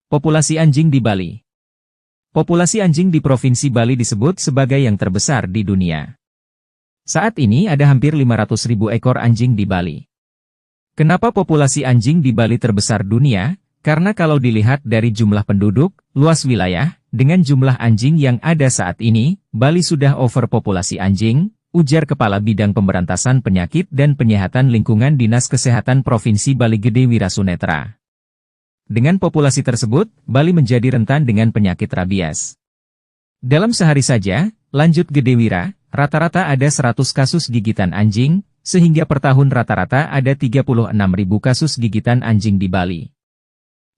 Populasi anjing di Bali. Populasi anjing di Provinsi Bali disebut sebagai yang terbesar di dunia. Saat ini ada hampir 500.000 ekor anjing di Bali. Kenapa populasi anjing di Bali terbesar dunia? Karena kalau dilihat dari jumlah penduduk, luas wilayah, dengan jumlah anjing yang ada saat ini, Bali sudah overpopulasi anjing, ujar Kepala Bidang Pemberantasan Penyakit dan Penyihatan Lingkungan Dinas Kesehatan Provinsi Bali Gede Wirasunetra. Dengan populasi tersebut, Bali menjadi rentan dengan penyakit rabies. Dalam sehari saja, lanjut Gede Wira, rata-rata ada 100 kasus gigitan anjing, sehingga per tahun rata-rata ada 36.000 kasus gigitan anjing di Bali.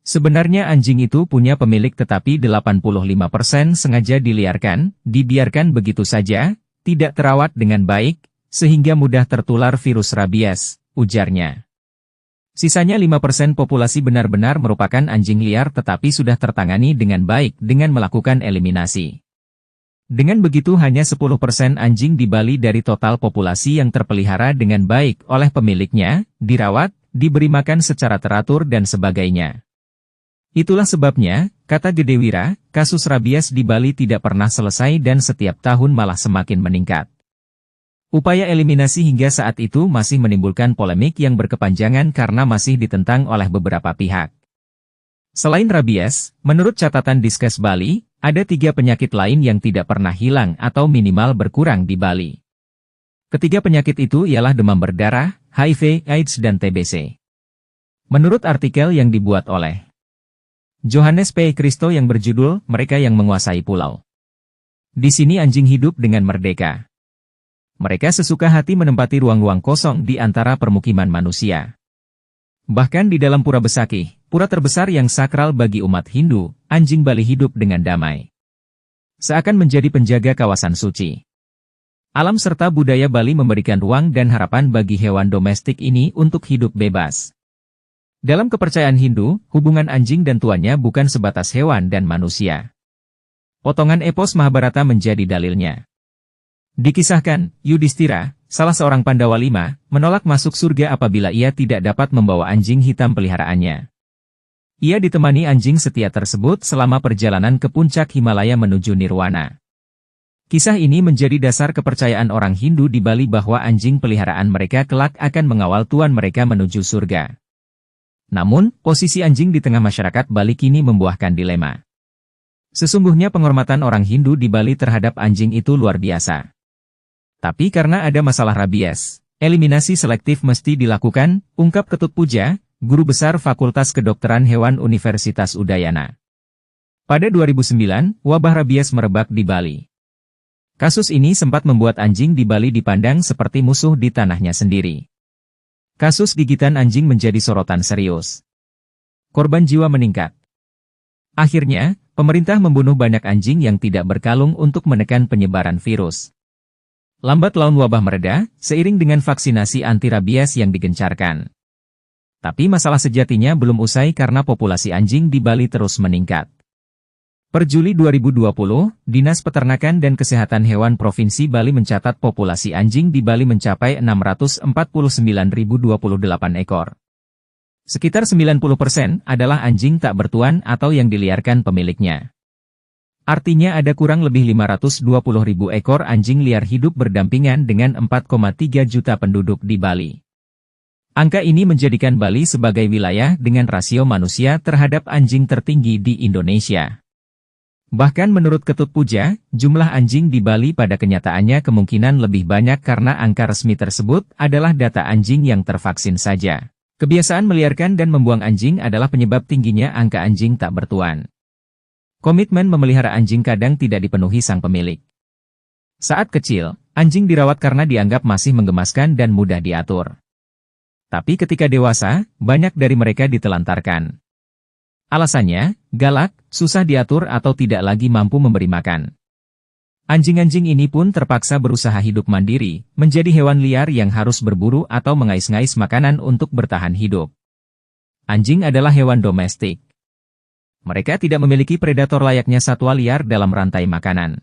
Sebenarnya anjing itu punya pemilik tetapi 85% sengaja dibiarkan begitu saja, tidak terawat dengan baik, sehingga mudah tertular virus rabies, ujarnya. Sisanya 5% populasi benar-benar merupakan anjing liar tetapi sudah tertangani dengan baik dengan melakukan eliminasi. Dengan begitu hanya 10% anjing di Bali dari total populasi yang terpelihara dengan baik oleh pemiliknya, dirawat, diberi makan secara teratur dan sebagainya. Itulah sebabnya, kata Gede Wira, kasus rabies di Bali tidak pernah selesai dan setiap tahun malah semakin meningkat. Upaya eliminasi hingga saat itu masih menimbulkan polemik yang berkepanjangan karena masih ditentang oleh beberapa pihak. Selain rabies, menurut catatan Diskes Bali, ada 3 penyakit lain yang tidak pernah hilang atau minimal berkurang di Bali. Ketiga penyakit itu ialah demam berdarah, HIV, AIDS dan TBC. Menurut artikel yang dibuat oleh Johannes P. Christo yang berjudul Mereka yang Menguasai Pulau. Di sini anjing hidup dengan merdeka. Mereka sesuka hati menempati ruang-ruang kosong di antara permukiman manusia. Bahkan di dalam Pura Besakih, pura terbesar yang sakral bagi umat Hindu, anjing Bali hidup dengan damai. Seakan menjadi penjaga kawasan suci. Alam serta budaya Bali memberikan ruang dan harapan bagi hewan domestik ini untuk hidup bebas. Dalam kepercayaan Hindu, hubungan anjing dan tuannya bukan sebatas hewan dan manusia. Potongan epos Mahabharata menjadi dalilnya. Dikisahkan, Yudhistira, salah seorang Pandawa 5, menolak masuk surga apabila ia tidak dapat membawa anjing hitam peliharaannya. Ia ditemani anjing setia tersebut selama perjalanan ke puncak Himalaya menuju Nirwana. Kisah ini menjadi dasar kepercayaan orang Hindu di Bali bahwa anjing peliharaan mereka kelak akan mengawal tuan mereka menuju surga. Namun, posisi anjing di tengah masyarakat Bali kini membuahkan dilema. Sesungguhnya penghormatan orang Hindu di Bali terhadap anjing itu luar biasa. Tapi karena ada masalah rabies, eliminasi selektif mesti dilakukan, ungkap Ketut Puja, Guru Besar Fakultas Kedokteran Hewan Universitas Udayana. Pada 2009, wabah rabies merebak di Bali. Kasus ini sempat membuat anjing di Bali dipandang seperti musuh di tanahnya sendiri. Kasus gigitan anjing menjadi sorotan serius. Korban jiwa meningkat. Akhirnya, pemerintah membunuh banyak anjing yang tidak berkalung untuk menekan penyebaran virus. Lambat laun wabah mereda, seiring dengan vaksinasi anti-rabies yang digencarkan. Tapi masalah sejatinya belum usai karena populasi anjing di Bali terus meningkat. Per Juli 2020, Dinas Peternakan dan Kesehatan Hewan Provinsi Bali mencatat populasi anjing di Bali mencapai 649.028 ekor. Sekitar 90% adalah anjing tak bertuan atau yang diliarkan pemiliknya. Artinya ada kurang lebih 520.000 ekor anjing liar hidup berdampingan dengan 4,3 juta penduduk di Bali. Angka ini menjadikan Bali sebagai wilayah dengan rasio manusia terhadap anjing tertinggi di Indonesia. Bahkan menurut Ketut Puja, jumlah anjing di Bali pada kenyataannya kemungkinan lebih banyak karena angka resmi tersebut adalah data anjing yang tervaksin saja. Kebiasaan meliarkan dan membuang anjing adalah penyebab tingginya angka anjing tak bertuan. Komitmen memelihara anjing kadang tidak dipenuhi sang pemilik. Saat kecil, anjing dirawat karena dianggap masih menggemaskan dan mudah diatur. Tapi ketika dewasa, banyak dari mereka ditelantarkan. Alasannya, galak, susah diatur atau tidak lagi mampu memberi makan. Anjing-anjing ini pun terpaksa berusaha hidup mandiri, menjadi hewan liar yang harus berburu atau mengais-ngais makanan untuk bertahan hidup. Anjing adalah hewan domestik. Mereka tidak memiliki predator layaknya satwa liar dalam rantai makanan.